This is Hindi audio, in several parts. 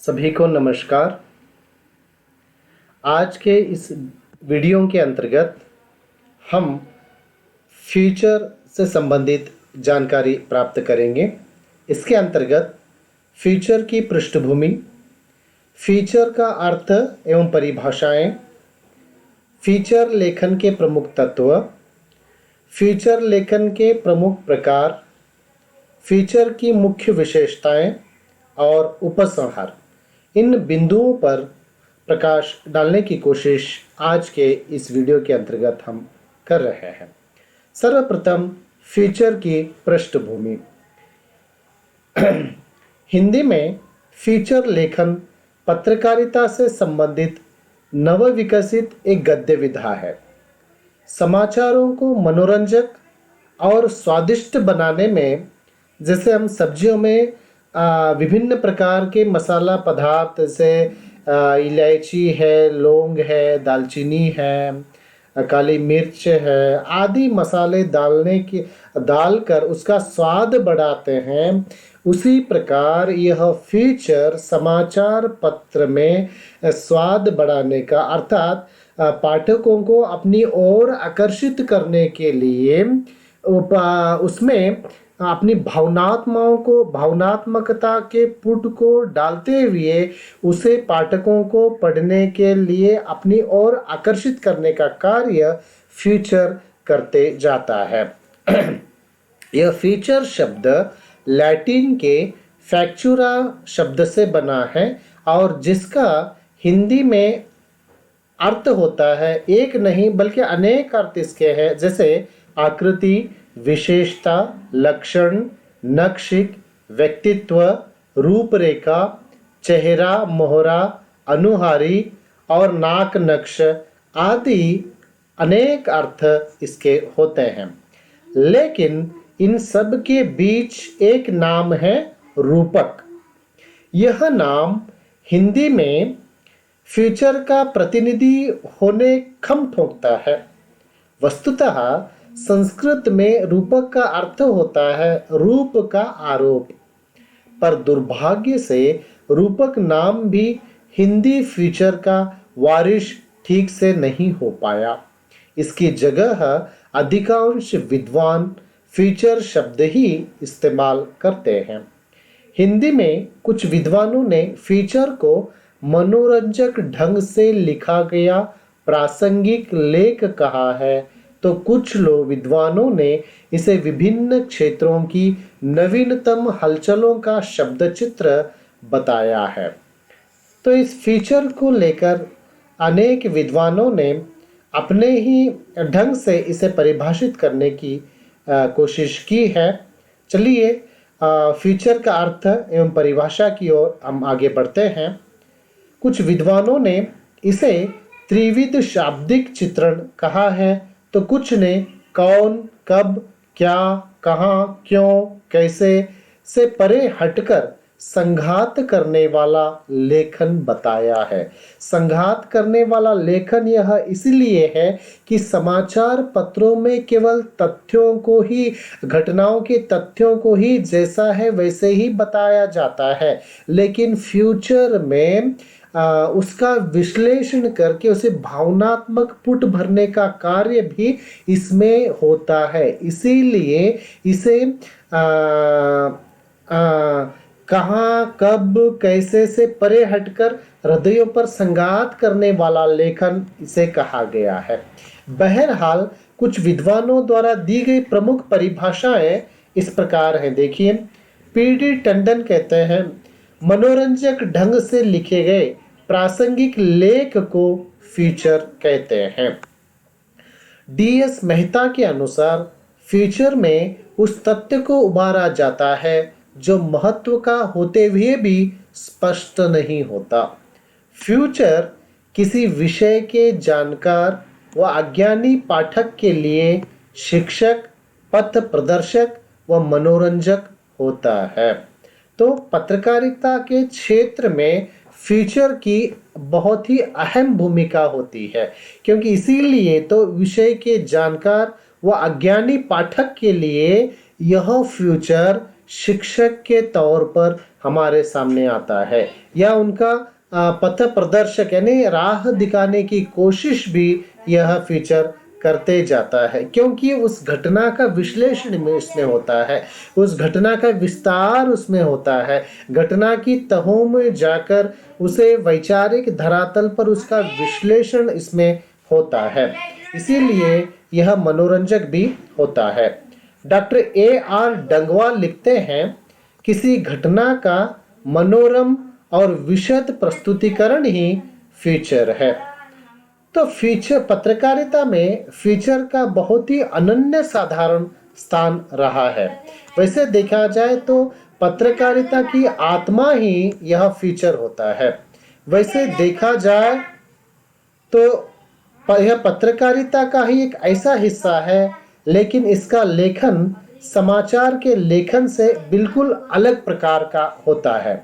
सभी को नमस्कार। आज के इस वीडियो के अंतर्गत हम फ्यूचर से संबंधित जानकारी प्राप्त करेंगे। इसके अंतर्गत फ्यूचर की पृष्ठभूमि, फ्यूचर का अर्थ एवं परिभाषाएं, फ्यूचर लेखन के प्रमुख तत्व, फ्यूचर लेखन के प्रमुख प्रकार, फ्यूचर की मुख्य विशेषताएं और उपसंहार, इन बिंदुओं पर प्रकाश डालने की कोशिश आज के इस वीडियो के अंतर्गत हम कर रहे हैं। सर्वप्रथम फ्यूचर की पृष्ठभूमि। हिंदी में फ्यूचर लेखन पत्रकारिता से संबंधित नवविकसित एक गद्य विधा है। समाचारों को मनोरंजक और स्वादिष्ट बनाने में, जैसे हम सब्जियों में विभिन्न प्रकार के मसाला पदार्थ जैसे इलायची है, लौंग है, दालचीनी है, काली मिर्च है आदि मसाले डालकर उसका स्वाद बढ़ाते हैं, उसी प्रकार यह फीचर समाचार पत्र में स्वाद बढ़ाने का अर्थात पाठकों को अपनी ओर आकर्षित करने के लिए उसमें अपनी भावनात्मकता के पुट को डालते हुए उसे पाठकों को पढ़ने के लिए अपनी ओर आकर्षित करने का कार्य फ्यूचर करते जाता है। यह फीचर शब्द लैटिन के फैक्चुरा शब्द से बना है और जिसका हिंदी में अर्थ होता है एक नहीं बल्कि अनेक अर्थ इसके हैं, जैसे आकृति, विशेषता, लक्षण, नक्षिक, व्यक्तित्व, रूपरेखा, चेहरा, मोहरा, अनुहारी और नाक नक्श आदि अनेक अर्थ इसके होते हैं। लेकिन इन सब के बीच एक नाम है रूपक। यह नाम हिंदी में फ्यूचर का प्रतिनिधि होने खम ठोकता है। वस्तुतः संस्कृत में रूपक का अर्थ होता है रूप का आरोप, पर दुर्भाग्य से रूपक नाम भी हिंदी फ्यूचर का वारिश ठीक से नहीं हो पाया। इसकी जगह अधिकांश विद्वान फ्यूचर शब्द ही इस्तेमाल करते हैं। हिंदी में कुछ विद्वानों ने फ्यूचर को मनोरंजक ढंग से लिखा गया प्रासंगिक लेख कहा है, तो कुछ विद्वानों ने इसे विभिन्न क्षेत्रों की नवीनतम हलचलों का शब्द चित्र बताया है। तो इस फीचर को लेकर अनेक विद्वानों ने अपने ही ढंग से इसे परिभाषित करने की कोशिश की है। चलिए फीचर का अर्थ एवं परिभाषा की ओर हम आगे बढ़ते हैं। कुछ विद्वानों ने इसे त्रिविध शाब्दिक चित्रण कहा है, तो कुछ ने कौन, कब, क्या, कहाँ, क्यों, कैसे से परे हटकर संघात करने वाला लेखन बताया है। संघात करने वाला लेखन यह इसलिए है कि समाचार पत्रों में केवल तथ्यों को ही, घटनाओं के तथ्यों को ही जैसा है वैसे ही बताया जाता है, लेकिन फ्यूचर में उसका विश्लेषण करके उसे भावनात्मक पुट भरने का कार्य भी इसमें होता है। इसीलिए इसे कहाँ, कब, कैसे से परे हटकर हृदयों पर संघात करने वाला लेखन इसे कहा गया है। बहरहाल कुछ विद्वानों द्वारा दी गई प्रमुख परिभाषाएं इस प्रकार हैं। देखिए, पीडी टंडन कहते हैं, मनोरंजक ढंग से लिखे गए प्रासंगिक लेख को फीचर कहते हैं। डीएस मेहता के अनुसार फीचर में उस तथ्य को उभारा जाता है जो महत्व का होते हुए भी स्पष्ट नहीं होता। फ्यूचर किसी विषय के जानकार व अज्ञानी पाठक के लिए शिक्षक, पथ प्रदर्शक व मनोरंजक होता है। तो पत्रकारिता के क्षेत्र में फ्यूचर की बहुत ही अहम भूमिका होती है, क्योंकि इसीलिए तो विषय के जानकार व अज्ञानी पाठक के लिए यह फ्यूचर शिक्षक के तौर पर हमारे सामने आता है, या उनका पथ प्रदर्शक यानी राह दिखाने की कोशिश भी यह फीचर करते जाता है, क्योंकि उस घटना का विश्लेषण में इसमें होता है, उस घटना का विस्तार उसमें होता है, घटना की तहों में जाकर उसे वैचारिक धरातल पर उसका विश्लेषण इसमें होता है, इसीलिए यह मनोरंजक भी होता है। Doctor A.R. डंगवा लिखते हैं, किसी घटना का मनोरम और विशद प्रस्तुतिकरण ही फीचर है। तो फीचर पत्रकारिता में फीचर का बहुत ही अनन्य साधारण स्थान रहा है। वैसे देखा जाए तो पत्रकारिता की आत्मा ही यह फीचर होता है। वैसे देखा जाए तो यह पत्रकारिता का ही एक ऐसा हिस्सा है, लेकिन इसका लेखन समाचार के लेखन से बिल्कुल अलग प्रकार का होता है।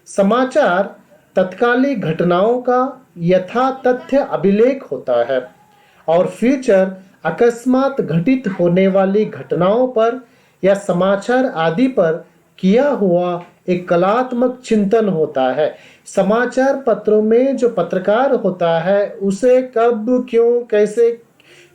समाचार तत्कालीन घटनाओं का यथा तथ्य अभिलेख होता है, और फीचर अकस्मात घटित होने वाली घटनाओं पर या समाचार आदि पर किया हुआ एक कलात्मक चिंतन होता है। समाचार पत्रों में जो पत्रकार होता है उसे कब क्यों कैसे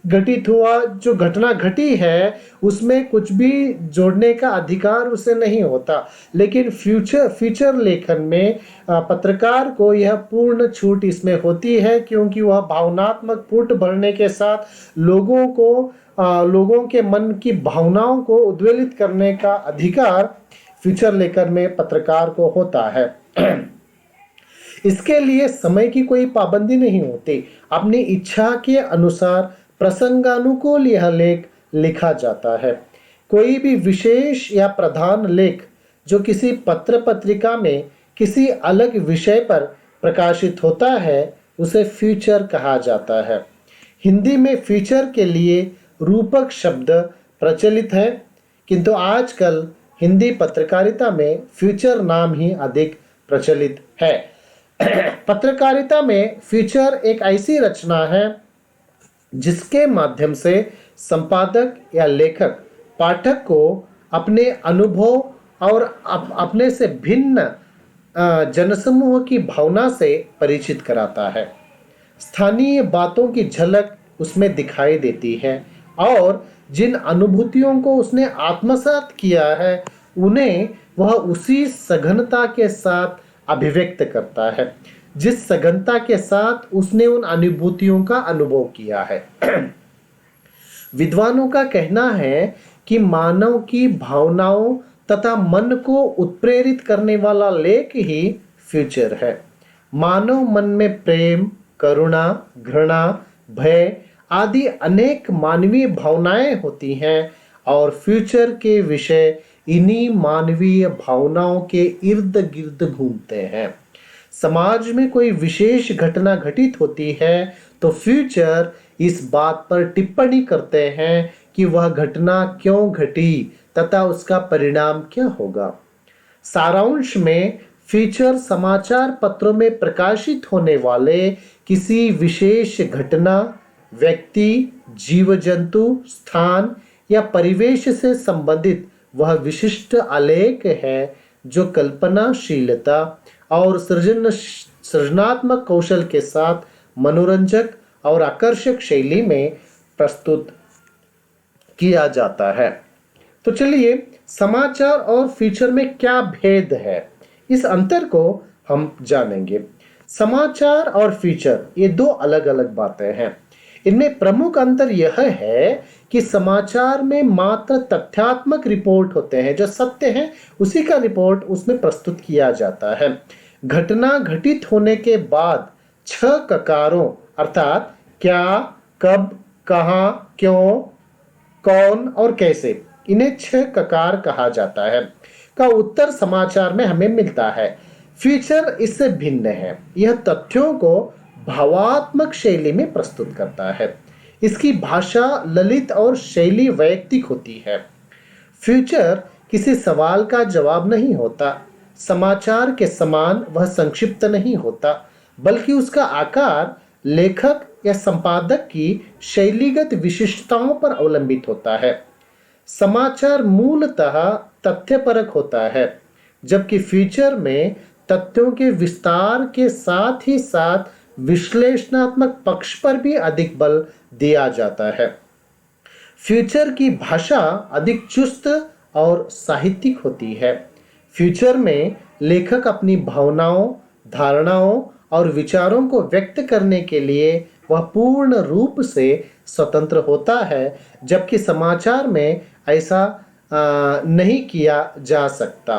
घटित हुआ, जो घटना घटी है उसमें कुछ भी जोड़ने का अधिकार उसे नहीं होता, लेकिन फीचर लेखन में पत्रकार को यह पूर्ण छूट इसमें होती है, क्योंकि वह भावनात्मक पुट भरने के साथ लोगों के मन की भावनाओं को उद्वेलित करने का अधिकार फीचर लेखन में पत्रकार को होता है। इसके लिए समय की कोई पाबंदी नहीं होती, अपनी इच्छा के अनुसार प्रसंगानुकूल यह लेख लिखा जाता है। कोई भी विशेष या प्रधान लेख जो किसी पत्र पत्रिका में किसी अलग विषय पर प्रकाशित होता है उसे फीचर कहा जाता है। हिंदी में फीचर के लिए रूपक शब्द प्रचलित है, किंतु आजकल हिंदी पत्रकारिता में फीचर नाम ही अधिक प्रचलित है। पत्रकारिता में फीचर एक ऐसी रचना है जिसके माध्यम से संपादक या लेखक पाठक को अपने अनुभव और अपने से भिन्न जनसमूह की भावना से परिचित कराता है। स्थानीय बातों की झलक उसमें दिखाई देती है, और जिन अनुभूतियों को उसने आत्मसात किया है उन्हें वह उसी सघनता के साथ अभिव्यक्त करता है जिस सघनता के साथ उसने उन अनुभूतियों का अनुभव किया है। विद्वानों का कहना है कि मानव की भावनाओं तथा मन को उत्प्रेरित करने वाला लेख ही फीचर है। मानव मन में प्रेम, करुणा, घृणा, भय आदि अनेक मानवीय भावनाएं होती हैं, और फीचर के विषय इन्हीं मानवीय भावनाओं के इर्द गिर्द घूमते हैं। समाज में कोई विशेष घटना घटित होती है तो फीचर इस बात पर टिप्पणी करते हैं कि वह घटना क्यों घटी तथा उसका परिणाम क्या होगा। सारांश में फीचर समाचार पत्रों में प्रकाशित होने वाले किसी विशेष घटना, व्यक्ति, जीव जंतु, स्थान या परिवेश से संबंधित वह विशिष्ट आलेख है जो कल्पनाशीलता और सृजनात्मक कौशल के साथ मनोरंजक और आकर्षक शैली में प्रस्तुत किया जाता है। तो चलिए, समाचार और फीचर में क्या भेद है, इस अंतर को हम जानेंगे। समाचार और फीचर ये दो अलग अलग बातें हैं। इनमें प्रमुख अंतर यह है कि समाचार में मात्र तथ्यात्मक रिपोर्ट होते हैं, जो सत्य है उसी का रिपोर्ट उसमें प्रस्तुत किया जाता है। घटना घटित होने के बाद 6 ककारों अर्थात क्या, कब, कहां, क्यों, कौन और कैसे, इन्हें 6 ककार कहा जाता है, का उत्तर समाचार में हमें मिलता है। फीचर इससे भिन्न है, यह तथ्यों को भावात्मक शैली में प्रस्तुत करता है। इसकी भाषा ललित और शैली वैयक्तिक होती है। फीचर किसी सवाल का जवाब नहीं होता, समाचार के समान वह संक्षिप्त नहीं होता, बल्कि उसका आकार लेखक या संपादक की शैलीगत विशिष्टताओं पर अवलंबित होता है। समाचार मूलतः तथ्यपरक होता है, जबकि फीचर में तथ्यों के विस्तार के साथ ही साथ विश्लेषणात्मक पक्ष पर भी अधिक बल दिया जाता है। फ्यूचर की भाषा अधिक चुस्त और साहित्यिक होती है। फ्यूचर में लेखक अपनी भावनाओं, धारणाओं और विचारों को व्यक्त करने के लिए वह पूर्ण रूप से स्वतंत्र होता है, जबकि समाचार में ऐसा नहीं किया जा सकता।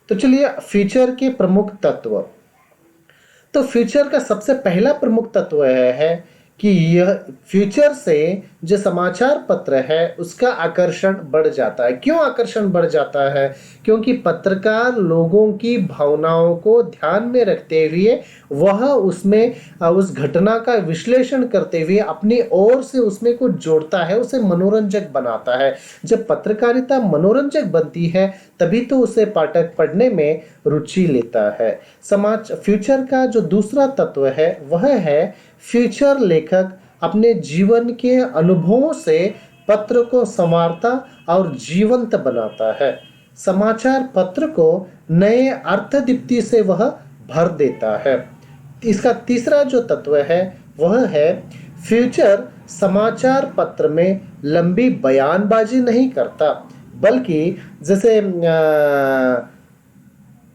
तो चलिए फ्यूचर के प्रमुख तत्व। तो फ्यूचर का सबसे पहला प्रमुख तत्व है कि यह फ्यूचर से जो समाचार पत्र है उसका आकर्षण बढ़ जाता है। क्यों आकर्षण बढ़ जाता है? क्योंकि पत्रकार लोगों की भावनाओं को ध्यान में रखते हुए वह उसमें उस घटना का विश्लेषण करते हुए अपनी ओर से उसमें कुछ जोड़ता है, उसे मनोरंजक बनाता है। जब पत्रकारिता मनोरंजक बनती है तभी तो उसे पाठक पढ़ने में रुचि लेता है। फ्यूचर का जो दूसरा तत्व है वह है फ्यूचर लेखक अपने जीवन के अनुभवों से पत्र को संवारता और जीवंत बनाता है। समाचार पत्र को नए अर्थ दीप्ति से वह भर देता है। इसका तीसरा जो तत्व है वह है फ्यूचर समाचार पत्र में लंबी बयानबाजी नहीं करता, बल्कि जैसे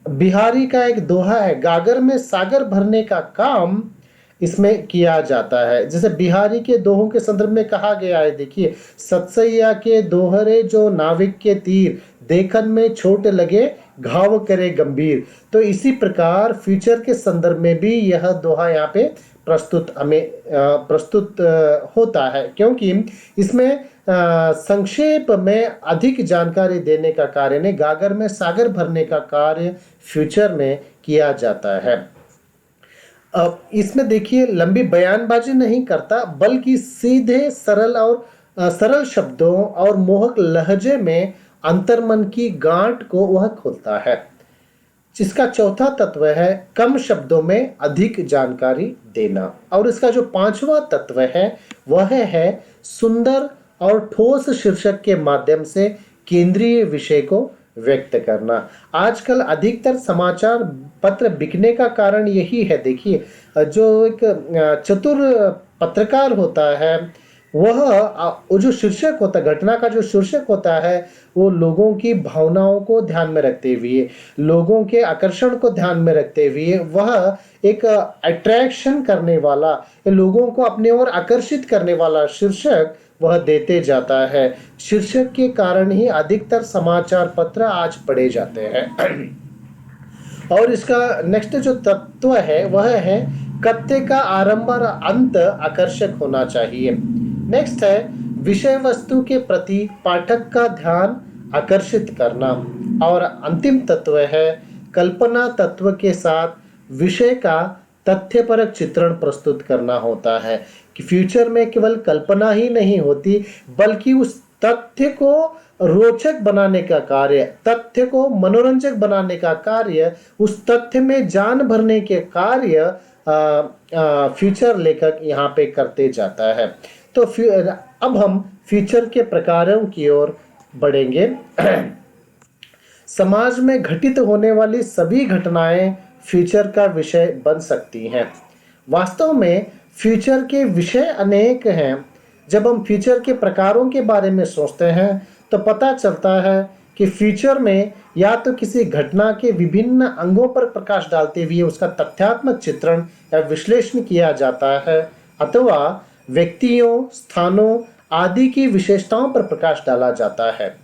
बिहारी का एक दोहा है, गागर में सागर भरने का काम इसमें किया जाता है। जैसे बिहारी के दोहों के संदर्भ में कहा गया है, देखिए, सतसैया के दोहरे जो नाविक के तीर, देखन में छोट लगे घाव करे गंभीर। तो इसी प्रकार फ्यूचर के संदर्भ में भी यह दोहा यहाँ पे प्रस्तुत होता है, क्योंकि इसमें संक्षेप में अधिक जानकारी देने का कार्य ने गागर में सागर भरने का कार्य फ्यूचर में किया जाता है। अब इसमें देखिए लंबी बयानबाजी नहीं करता, बल्कि सीधे सरल शब्दों और मोहक लहजे में अंतर्मन की गांठ को वह खोलता है। जिसका चौथा तत्व है कम शब्दों में अधिक जानकारी देना। और इसका जो पांचवा तत्व है वह है सुंदर और ठोस शीर्षक के माध्यम से केंद्रीय विषय को व्यक्त करना। आजकल अधिकतर समाचार पत्र बिकने का कारण यही है। देखिए, जो एक चतुर पत्रकार होता है वह वो जो शीर्षक होता है, घटना का जो शीर्षक होता है, वो लोगों की भावनाओं को ध्यान में रखते हुए, लोगों के आकर्षण को ध्यान में रखते हुए वह एक अट्रैक्शन करने वाला, लोगों को अपने ओर आकर्षित करने वाला शीर्षक वह देते जाता है। शीर्षक के कारण ही अधिकतर समाचार पत्र आज पढ़े जाते हैं। और इसका नेक्स्ट जो तत्व है वह है कथ्य का आरंभ और अंत आकर्षक होना चाहिए। नेक्स्ट है विषय वस्तु के प्रति पाठक का ध्यान आकर्षित करना। और अंतिम तत्व है कल्पना तत्व के साथ विषय का तथ्यपरक चित्रण प्रस्तुत करना होता है। कि फ्यूचर में केवल कल्पना ही नहीं होती, बल्कि उस तथ्य को रोचक बनाने का कार्य, तथ्य को मनोरंजक बनाने का कार्य, उस तथ्य में जान भरने के कार्य फ्यूचर लेखक यहाँ पे करते जाता है। तो अब हम फ्यूचर के प्रकारों की ओर बढ़ेंगे। समाज में घटित होने वाली सभी घटनाएं फ्यूचर का विषय बन सकती हैं। वास्तव में फ्यूचर के विषय अनेक हैं। जब हम फ्यूचर के प्रकारों के बारे में सोचते हैं तो पता चलता है कि फ्यूचर में या तो किसी घटना के विभिन्न अंगों पर प्रकाश डालते हुए उसका तथ्यात्मक चित्रण या विश्लेषण किया जाता है, अथवा व्यक्तियों, स्थानों आदि की विशेषताओं पर प्रकाश डाला जाता है।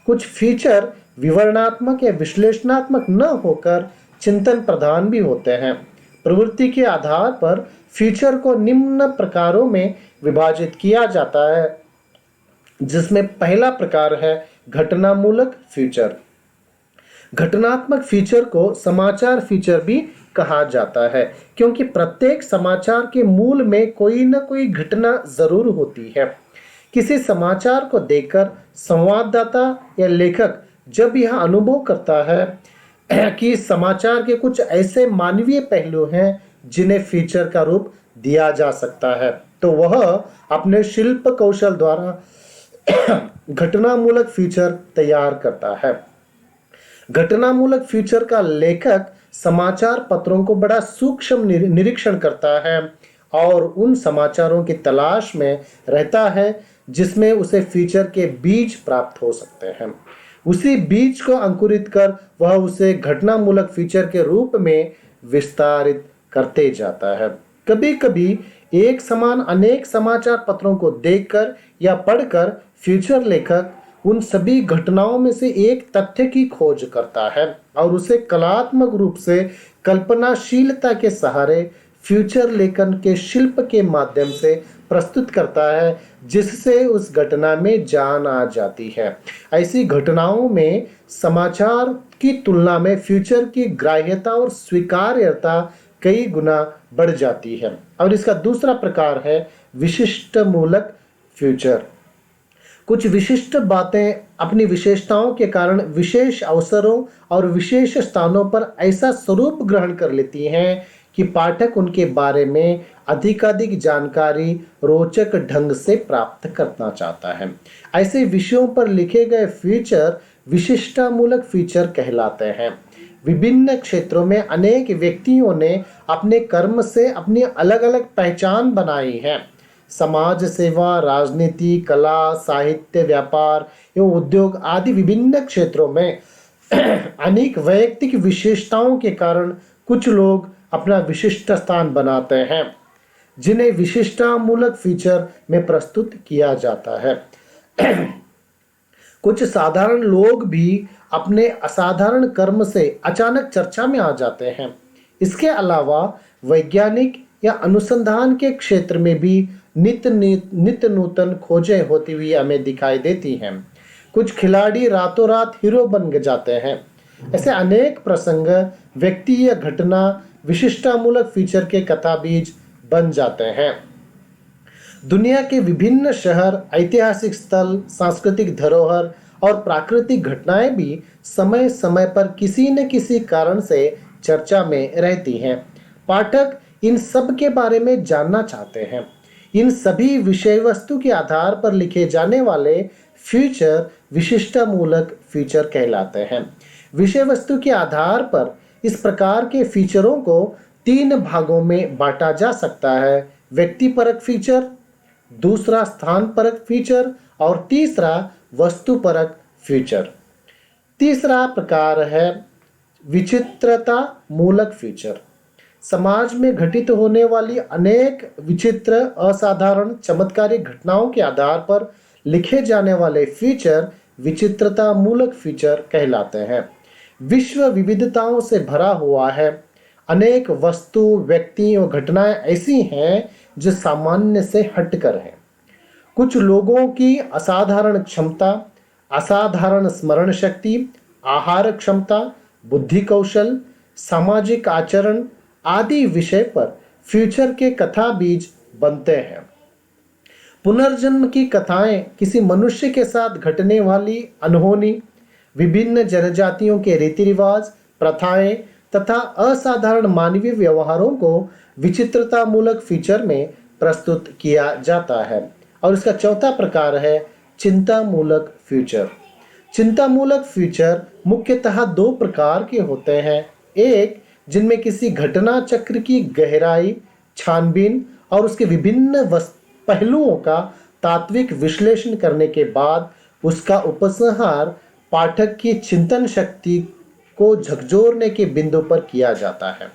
कुछ फीचर विवरणात्मक या विश्लेषणात्मक न होकर चिंतन प्रधान भी होते हैं। प्रवृत्ति के आधार पर फीचर को निम्न प्रकारों में विभाजित किया जाता है, जिसमें पहला प्रकार है घटनामूलक फीचर। घटनात्मक फीचर को समाचार फीचर भी कहा जाता है, क्योंकि प्रत्येक समाचार के मूल में कोई न कोई घटना जरूर होती है। किसी समाचार को देखकर संवाददाता या लेखक जब यह अनुभव करता है कि समाचार के कुछ ऐसे मानवीय पहलू हैं जिन्हें फीचर का रूप दिया जा सकता है, तो वह अपने शिल्प कौशल द्वारा घटनामूलक फीचर तैयार करता है। घटनामूलक फीचर का लेखक समाचार पत्रों को बड़ा सूक्ष्म निरीक्षण करता है और उन समाचारों की तलाश में रहता है जिसमें उसे फीचर के बीज प्राप्त हो सकते हैं। उसी बीज को अंकुरित कर वह उसे घटनामूलक फीचर के रूप में विस्तारित करते जाता है। कभी कभी एक समान अनेक समाचार पत्रों को देखकर या पढ़कर फीचर लेखक उन सभी घटनाओं में से एक तथ्य की खोज करता है और उसे कलात्मक रूप से कल्पनाशीलता के सहारे फ्यूचर लेखन के शिल्प के माध्यम से प्रस्तुत करता है, जिससे उस घटना में जान आ जाती है। ऐसी घटनाओं में समाचार की तुलना में फ्यूचर की ग्राह्यता और स्वीकार्यता कई गुना बढ़ जाती है। और इसका दूसरा प्रकार है विशिष्ट मूलक फ्यूचर। कुछ विशिष्ट बातें अपनी विशेषताओं के कारण विशेष अवसरों और विशेष स्थानों पर ऐसा स्वरूप ग्रहण कर लेती हैं कि पाठक उनके बारे में अधिकाधिक जानकारी रोचक ढंग से प्राप्त करना चाहता है। ऐसे विषयों पर लिखे गए फीचर विशिष्टतामूलक फीचर कहलाते हैं। विभिन्न क्षेत्रों में अनेक व्यक्तियों ने अपने कर्म से अपनी अलग अलग पहचान बनाई है। समाज सेवा, राजनीति, कला, साहित्य, व्यापार एवं उद्योग आदि विभिन्न क्षेत्रों में अनेक वैयक्तिक विशेषताओं के कारण कुछ लोग अपना विशिष्ट स्थान बनाते हैं, जिन्हें विशिष्टतामूलक फीचर में प्रस्तुत किया जाता है। कुछ साधारण लोग भी अपने असाधारण कर्म से अचानक चर्चा में आ जाते हैं। इसके अलावा वैज्ञानिक या अनुसंधान के क्षेत्र में भी नित्य नूतन खोजें होती हुई हमें दिखाई देती हैं। कुछ खिलाड़ी रातों रात हीरो बन जाते हैं। ऐसे अनेक प्रसंग, व्यक्ति या घटना विशिष्टतामूलक फीचर के कथा बीज बन जाते हैं। दुनिया के विभिन्न शहर, ऐतिहासिक स्थल, सांस्कृतिक धरोहर और प्राकृतिक घटनाएं भी समय समय पर किसी न किसी कारण से चर्चा में रहती हैं। पाठक इन सब के बारे में जानना चाहते हैं। इन सभी विषय वस्तु के आधार पर लिखे जाने वाले फीचर विशिष्टतामूलक फीचर कहलाते हैं। विषय वस्तु के आधार पर इस प्रकार के फीचरों को तीन भागों में बांटा जा सकता है: व्यक्तिपरक फीचर, दूसरा स्थान परक फीचर और तीसरा वस्तुपरक फीचर। तीसरा प्रकार है विचित्रता मूलक फीचर। समाज में घटित होने वाली अनेक विचित्र, असाधारण, चमत्कारिक घटनाओं के आधार पर लिखे जाने वाले फीचर विचित्रता मूलक फीचर कहलाते हैं। विश्व विविधताओं से भरा हुआ है। अनेक वस्तु, व्यक्ति और घटनाएं ऐसी हैं जो सामान्य से हटकर हैं। कुछ लोगों की असाधारण क्षमता, असाधारण स्मरण शक्ति, आहार क्षमता, बुद्धि कौशल, सामाजिक आचरण आदि विषय पर फ्यूचर के कथा बीज बनते हैं। पुनर्जन्म की कथाएं किसी मनुष्य के साथ घटने वाली अनहोनी, विभिन्न जनजातियों के रीति रिवाज, प्रथाएं तथा असाधारण मानवीय व्यवहारों को विचित्रता मूलक फीचर में प्रस्तुत किया जाता है। और इसका चौथा प्रकार है चिंता मूलक फीचर। चिंता मूलक फीचर मुख्यतः दो प्रकार के होते हैं। एक, जिनमें किसी घटना चक्र की गहराई, छानबीन और उसके विभिन्न पहलुओं का तात्विक विश्लेषण करने के बाद उसका उपसंहार पाठक की चिंतन शक्ति को झकझोरने के बिंदु पर किया जाता है।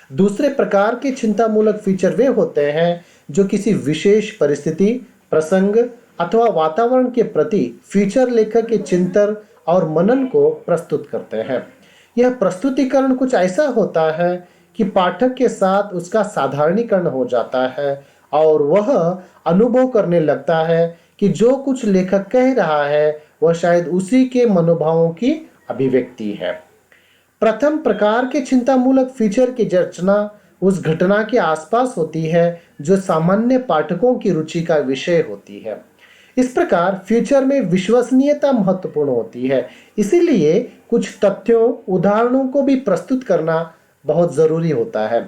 दूसरे प्रकार के चिंतामूलक फीचर वे होते हैं जो किसी विशेष परिस्थिति, प्रसंग अथवा वातावरण के प्रति फीचर लेखक के चिंतन और मनन को प्रस्तुत करते हैं। यह प्रस्तुतिकरण कुछ ऐसा होता है कि पाठक के साथ उसका साधारणीकरण हो जाता है और वह अनुभव करने लगता है कि जो कुछ लेखक कह रहा है वह शायद उसी के मनोभावों की अभिव्यक्ति है। प्रथम प्रकार के चिंतामूलक फीचर की रचना उस घटना के आसपास होती है जो सामान्य पाठकों की रुचि का विषय होती है। इस प्रकार फीचर में विश्वसनीयता महत्वपूर्ण होती है, इसीलिए कुछ तथ्यों, उदाहरणों को भी प्रस्तुत करना बहुत जरूरी होता है।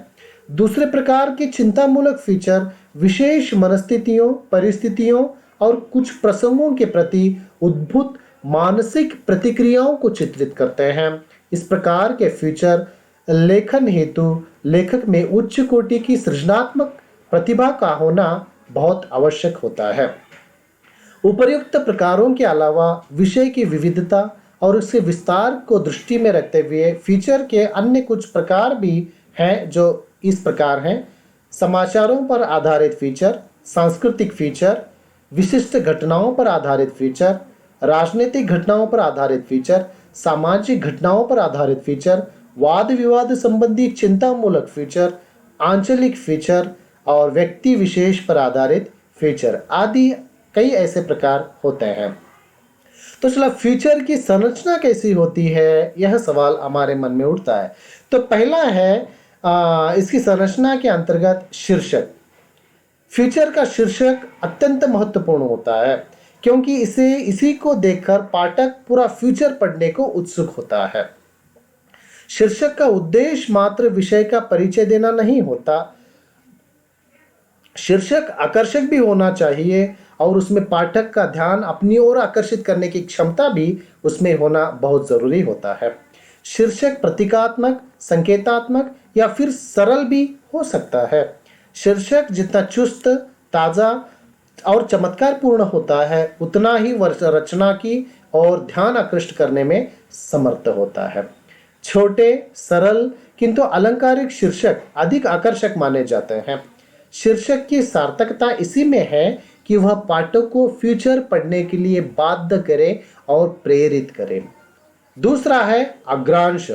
दूसरे प्रकार के चिंतामूलक फीचर विशेष मनस्थितियों, परिस्थितियों और कुछ प्रसंगों के प्रति उद्भूत मानसिक प्रतिक्रियाओं को चित्रित करते हैं। इस प्रकार के फीचर लेखन हेतु लेखक में उच्च कोटि की सृजनात्मक प्रतिभा का होना बहुत आवश्यक होता है। उपर्युक्त प्रकारों के अलावा विषय की विविधता और उसके विस्तार को दृष्टि में रखते हुए फीचर के अन्य कुछ प्रकार भी हैं जो इस प्रकार हैं: समाचारों पर आधारित फीचर, सांस्कृतिक फीचर, विशिष्ट घटनाओं पर आधारित फीचर, राजनीतिक घटनाओं पर आधारित फीचर, सामाजिक घटनाओं पर आधारित फीचर, वाद विवाद संबंधी चिंतामूलक फीचर, आंचलिक फीचर और व्यक्ति विशेष पर आधारित फीचर आदि कई ऐसे प्रकार होते हैं। तो चला, फीचर की संरचना कैसी होती है, यह सवाल हमारे मन में उठता है। तो पहला है इसकी संरचना के अंतर्गत शीर्षक। फीचर का शीर्षक अत्यंत महत्वपूर्ण होता है क्योंकि इसी को देखकर पाठक पूरा फीचर पढ़ने को उत्सुक होता है। शीर्षक का उद्देश्य मात्र विषय का परिचय देना नहीं होता, शीर्षक आकर्षक भी होना चाहिए और उसमें पाठक का ध्यान अपनी ओर आकर्षित करने की क्षमता भी उसमें होना बहुत जरूरी होता है। शीर्षक प्रतीकात्मक, संकेतात्मक या फिर सरल भी हो सकता है। शीर्षक जितना चुस्त, ताजा और चमत्कारपूर्ण होता है उतना ही रचना की और ध्यान आकृष्ट करने में समर्थ होता है। छोटे, सरल किंतु अलंकारिक शीर्षक अधिक आकर्षक माने जाते हैं। शीर्षक की सार्थकता इसी में है कि वह पाठक को फीचर पढ़ने के लिए बाध्य करे और प्रेरित करे। दूसरा है अग्रांश।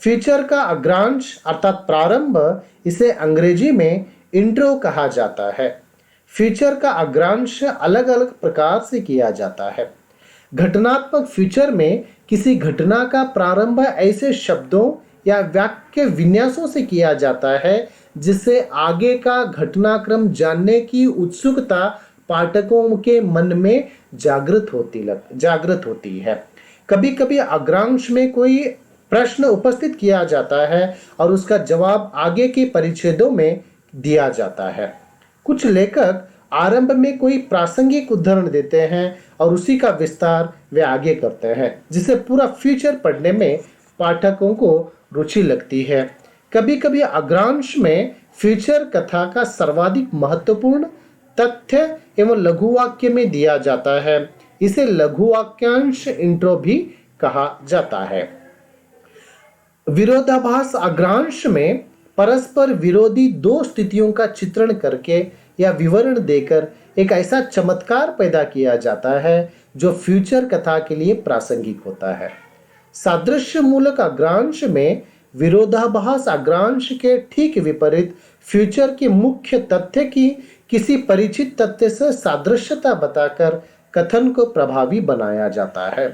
फीचर का अग्रांश अर्थात प्रारंभ, इसे अंग्रेजी में इंट्रो कहा जाता है। फीचर का अग्रांश अलग अलग प्रकार से किया जाता है। घटनात्मक फीचर में किसी घटना का प्रारंभ ऐसे शब्दों या वाक्य विन्यासों से किया जाता है जिससे आगे का घटनाक्रम जानने की उत्सुकता पाठकों के मन में जागृत होती है। कभी कभी अग्रांश में कोई प्रश्न उपस्थित किया जाता है और उसका जवाब आगे के परिच्छेदों में दिया जाता है। कुछ लेखक आरंभ में कोई प्रासंगिक उदाहरण देते हैं और उसी का विस्तार वे आगे करते हैं, जिससे पूरा फीचर पढ़ने में पाठकों को रुचि लगती है। कभी कभी अग्रांश में फीचर कथा का सर्वाधिक महत्वपूर्ण तथ्य एवं लघु वाक्य में दिया जाता है। इसे लघु वाक्यांश इंट्रो भी कहा जाता है। विरोधाभास अग्रांश में परस्पर विरोधी दो स्थितियों का चित्रण करके या विवरण देकर एक ऐसा चमत्कार पैदा किया जाता है जो फ्यूचर कथा के लिए प्रासंगिक होता है। सादृश्य मूलक अग्रांश में विरोधाभास अग्रांश के ठीक विपरीत फ्यूचर के मुख्य तथ्य की किसी परिचित तथ्य से सादृश्यता बताकर कथन को प्रभावी बनाया जाता है।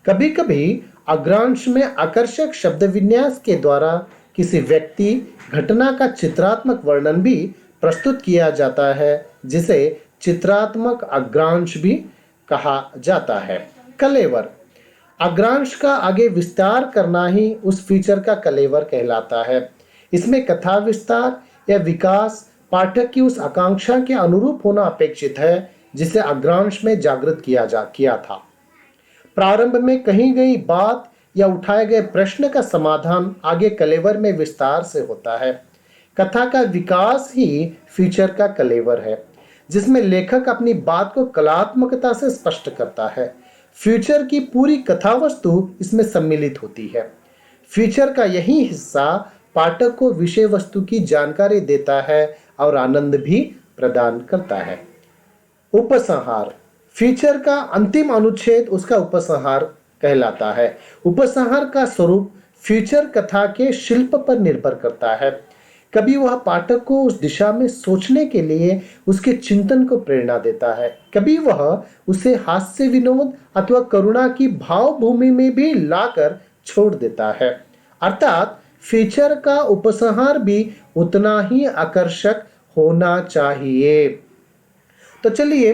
कभी कभी अग्रांश में आकर्षक शब्द विन्यास के द्वारा किसी व्यक्ति, घटना का चित्रात्मक वर्णन भी प्रस्तुत किया जाता है, जिसे चित्रात्मक अग्रांश भी कहा जाता है। कलेवर। अग्रांश का आगे विस्तार करना ही उस फीचर का कलेवर कहलाता है। इसमें कथा विस्तार या विकास पाठक की उस आकांक्षा के अनुरूप होना अपेक्षित है जिसे अग्रांश में जागृत किया था। प्रारंभ में कही गई बात या उठाए गए प्रश्न का समाधान आगे कलेवर में विस्तार से होता है। कथा का विकास ही फीचर का कलेवर है, जिसमें लेखक अपनी बात को कलात्मकता से स्पष्ट करता है। फीचर की पूरी कथा वस्तु इसमें सम्मिलित होती है। फीचर का यही हिस्सा पाठक को विषय वस्तु की जानकारी देता है और आनंद भी प्रदान करता है। उपसंहार। फीचर का अंतिम अनुच्छेद उसका उपसंहार कहलाता है। उपसंहार का स्वरूप फीचर कथा के शिल्प पर निर्भर करता है। कभी वह पाठक को उस दिशा में सोचने के लिए उसके चिंतन को प्रेरणा देता है, कभी वह उसे हास्य विनोद अथवा करुणा की भावभूमि में भी लाकर छोड़ देता है। अर्थात फीचर का उपसंहार भी उतना ही आकर्षक होना चाहिए। तो चलिए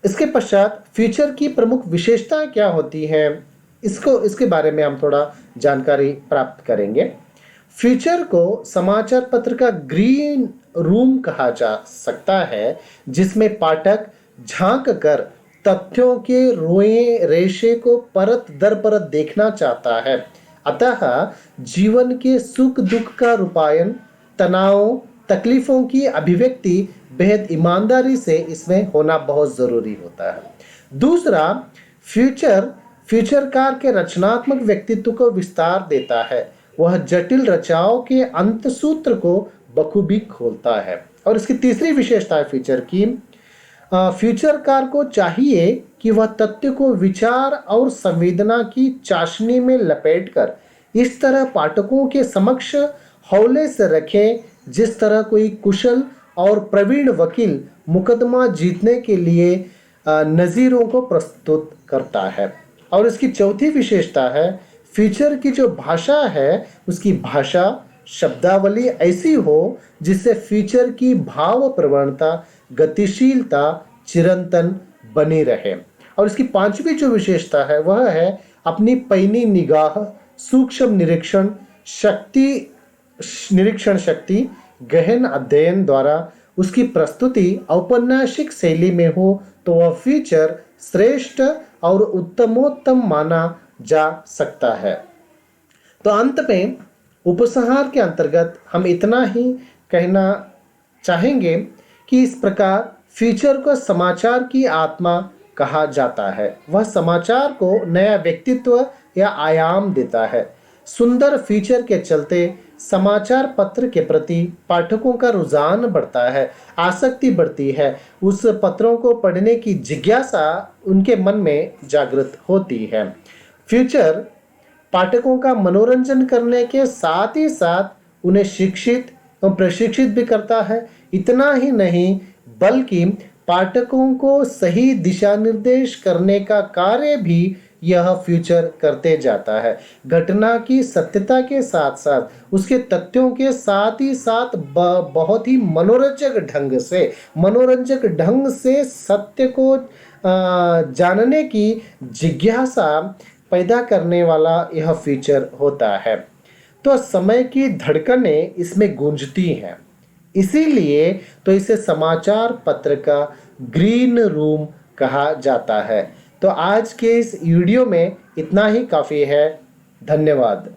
इसके पश्चात फीचर की प्रमुख विशेषताएं क्या होती हैं, इसके बारे में हम थोड़ा जानकारी प्राप्त करेंगे। फीचर को समाचार पत्र का ग्रीन रूम कहा जा सकता है, जिसमें पाठक झांक कर तथ्यों के रोए रेशे को परत दर परत देखना चाहता है। अतः जीवन के सुख दुख का रूपायन, तनाव तकलीफों की अभिव्यक्ति बेहद ईमानदारी से इसमें होना बहुत जरूरी होता है। दूसरा, फ्यूचरकार के रचनात्मक व्यक्तित्व को विस्तार देता है। वह जटिल रचनाओं के अंत सूत्र को बखूबी खोलता है। और इसकी तीसरी विशेषता है फ्यूचर की, फ्यूचरकार को चाहिए कि वह तथ्य को विचार और संवेदना की चाशनी में लपेटकर इस तरह पाठकों के समक्ष हौले से रखे जिस तरह कोई कुशल और प्रवीण वकील मुकदमा जीतने के लिए नज़ीरों को प्रस्तुत करता है। और इसकी चौथी विशेषता है, फीचर की जो भाषा है उसकी भाषा शब्दावली ऐसी हो जिससे फीचर की भाव प्रवणता, गतिशीलता चिरंतन बनी रहे। और इसकी पांचवी जो विशेषता है वह है अपनी पैनी निगाह, सूक्ष्म निरीक्षण शक्ति, गहन अध्ययन द्वारा उसकी प्रस्तुति औपन्यासिक शैली में हो तो वह फीचर श्रेष्ठ और उत्तमोत्तम माना जा सकता है। तो अंत में उपसंहार के अंतर्गत हम इतना ही कहना चाहेंगे कि इस प्रकार फीचर को समाचार की आत्मा कहा जाता है। वह समाचार को नया व्यक्तित्व या आयाम देता है। सुंदर फीचर के चलते समाचार पत्र के प्रति पाठकों का रुझान बढ़ता है, आसक्ति बढ़ती है, उस पत्रों को पढ़ने की जिज्ञासा उनके मन में जागृत होती है। फ्यूचर पाठकों का मनोरंजन करने के साथ ही साथ उन्हें शिक्षित एवं प्रशिक्षित भी करता है। इतना ही नहीं बल्कि पाठकों को सही दिशा निर्देश करने का कार्य भी यह फ्यूचर करते जाता है। घटना की सत्यता के साथ साथ उसके तथ्यों के साथ ही साथ बहुत ही मनोरंजक ढंग से सत्य को जानने की जिज्ञासा पैदा करने वाला यह फीचर होता है। तो समय की धड़कनें इसमें गूंजती हैं, इसीलिए तो इसे समाचार पत्र का ग्रीन रूम कहा जाता है। तो आज के इस वीडियो में इतना ही काफ़ी है। धन्यवाद।